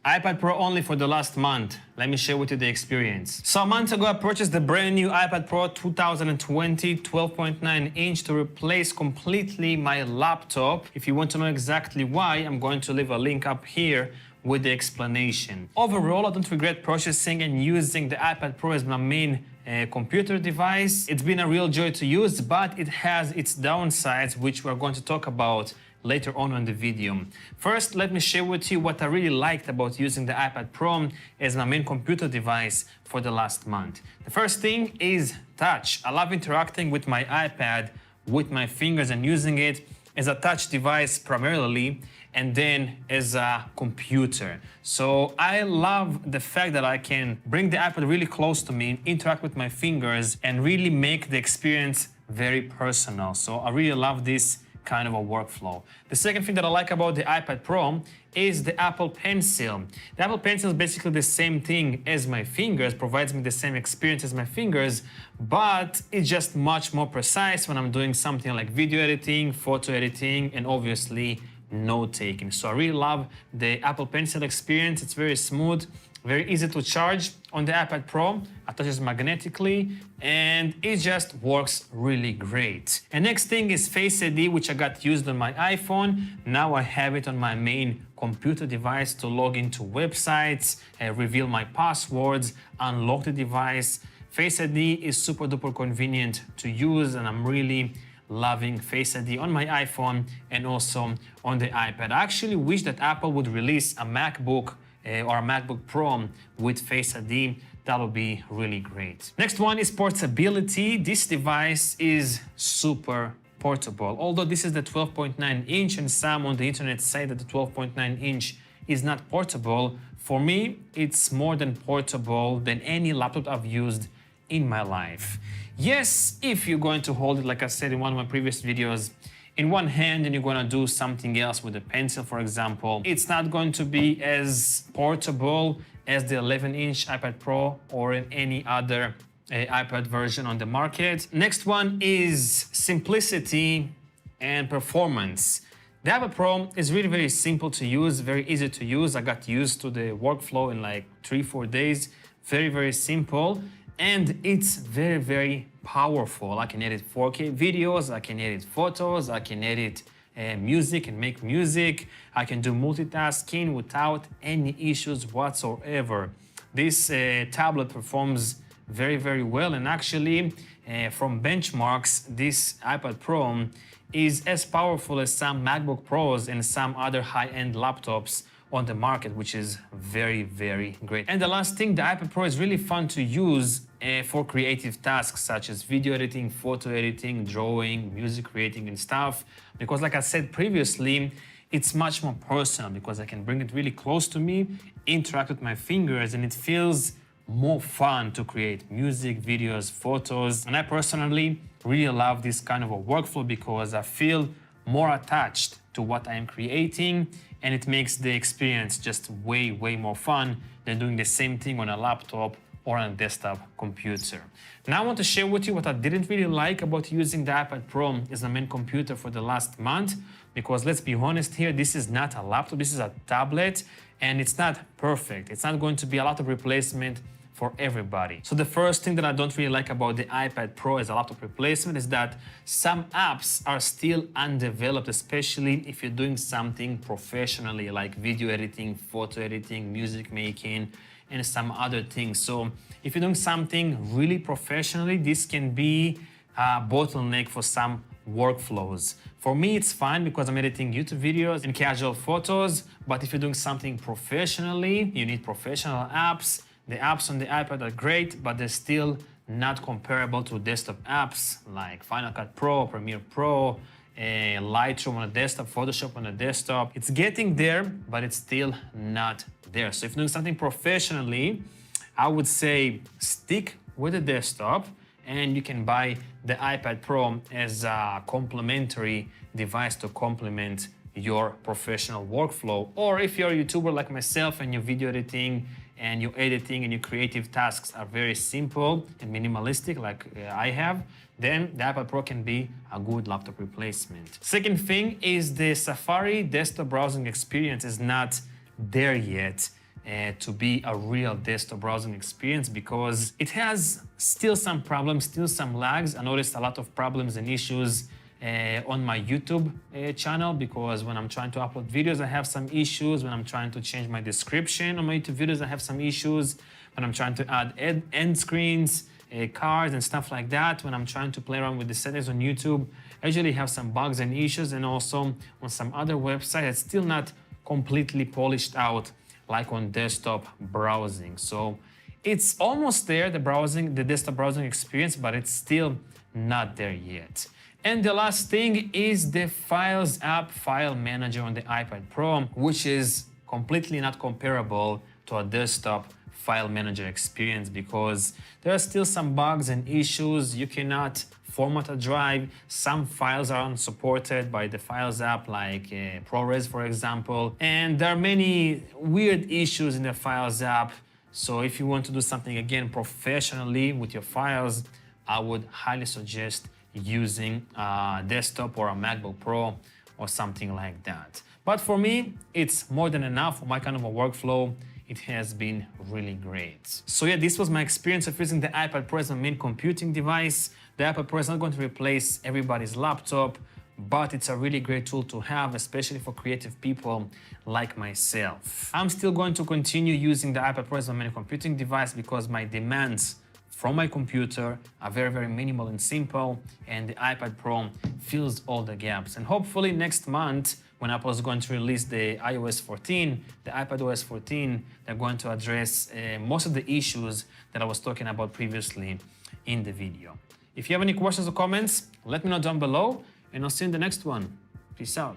iPad Pro only for the last month. Let me share with you the experience. So a month ago, I purchased the brand new iPad Pro 2020 12.9 inch to replace completely my laptop. If you want to know exactly why, I'm going to leave a link up here with the explanation. Overall, I don't regret purchasing and using the iPad Pro as my main computer device. It's been a real joy to use, but it has its downsides, which we're going to talk about later on in the video. First, let me share with you what I really liked about using the iPad Pro as my main computer device for the last month. The first thing is touch. I love interacting with my iPad with my fingers and using it as a touch device primarily, and then as a computer. So I love the fact that I can bring the iPad really close to me, interact with my fingers, and really make the experience very personal. So I really love this kind of a workflow. The second thing that I like about the iPad Pro is the Apple Pencil. The Apple Pencil is basically the same thing as my fingers, provides me the same experience as my fingers, but it's just much more precise when I'm doing something like video editing, photo editing, and obviously note-taking. So I really love the Apple Pencil experience. It's very smooth, very easy to charge on the iPad Pro, attaches magnetically, and it just works really great. And next thing is Face ID, which I got used on my iPhone. Now I have it on my main computer device to log into websites, reveal my passwords, unlock the device. Face ID is super duper convenient to use, and I'm really loving Face ID on my iPhone and also on the iPad. I actually wish that Apple would release a MacBook or a MacBook Pro with Face ID. That would be really great. Next one is portability. This device is super portable. Although this is the 12.9 inch and some on the internet say that the 12.9 inch is not portable, for me it's more than portable than any laptop I've used in my life. Yes, if you're going to hold it, like I said in one of my previous videos, in one hand and you're going to do something else with a pencil, for example, it's not going to be as portable as the 11-inch iPad Pro or in any other iPad version on the market. Next one is simplicity and performance. The iPad Pro is really very simple to use, very easy to use. I got used to the workflow in like 3-4 days. Very, very simple. And it's very, very powerful. I can edit 4K videos, I can edit photos, I can edit music and make music. I can do multitasking without any issues whatsoever. This tablet performs very, very well, and actually from benchmarks, this iPad Pro is as powerful as some MacBook Pros and some other high-end laptops on the market, which is very, very great. And the last thing, the iPad Pro is really fun to use for creative tasks such as video editing, photo editing, drawing, music creating and stuff. Because like I said previously, it's much more personal because I can bring it really close to me, interact with my fingers, and it feels more fun to create music, videos, photos. And I personally really love this kind of a workflow because I feel more attached to what I am creating, and it makes the experience just way, way more fun than doing the same thing on a laptop or on a desktop computer. Now I want to share with you what I didn't really like about using the iPad Pro as a main computer for the last month, because let's be honest here, this is not a laptop, this is a tablet, and it's not perfect. It's not going to be a laptop replacement for everybody. So the first thing that I don't really like about the iPad Pro as a laptop replacement is that some apps are still undeveloped, especially if you're doing something professionally like video editing, photo editing, music making, and some other things. So if you're doing something really professionally, this can be a bottleneck for some workflows. For me, it's fine because I'm editing YouTube videos and casual photos, but if you're doing something professionally, you need professional apps. The apps on the iPad are great, but they're still not comparable to desktop apps like Final Cut Pro, Premiere Pro, Lightroom on a desktop, Photoshop on a desktop. It's getting there, but it's still not there. So if you're doing something professionally, I would say stick with the desktop, and you can buy the iPad Pro as a complementary device to complement your professional workflow. Or if you're a YouTuber like myself and you're video editing and your editing and your creative tasks are very simple and minimalistic like I have, then the iPad Pro can be a good laptop replacement. Second thing is the Safari desktop browsing experience is not there yet. to be a real desktop browsing experience, because it has still some problems, still some lags. I noticed a lot of problems and issues on my YouTube channel, because when I'm trying to upload videos, I have some issues. When I'm trying to change my description on my YouTube videos, I have some issues. When I'm trying to add end screens, cards and stuff like that, when I'm trying to play around with the settings on YouTube, I usually have some bugs and issues. And also on some other websites, it's still not completely polished out like on desktop browsing. So it's almost there, the desktop browsing experience, but it's still not there yet. And the last thing is the Files app file manager on the iPad Pro, which is completely not comparable to a desktop file manager experience, because there are still some bugs and issues. You cannot format a drive. Some files are unsupported by the Files app, like ProRes, for example. And there are many weird issues in the Files app. So if you want to do something, again, professionally with your files, I would highly suggest using a desktop or a MacBook Pro or something like that. But for me, it's more than enough for my kind of a workflow. It has been really great. So yeah, this was my experience of using the iPad Pro as my main computing device. The iPad Pro is not going to replace everybody's laptop, but it's a really great tool to have, especially for creative people like myself. I'm still going to continue using the iPad Pro as my main computing device, because my demands from my computer are very, very minimal and simple, and the iPad Pro fills all the gaps. And hopefully next month, when Apple is going to release the iOS 14, the iPadOS 14, they're going to address most of the issues that I was talking about previously in the video. If you have any questions or comments, let me know down below, and I'll see you in the next one. Peace out.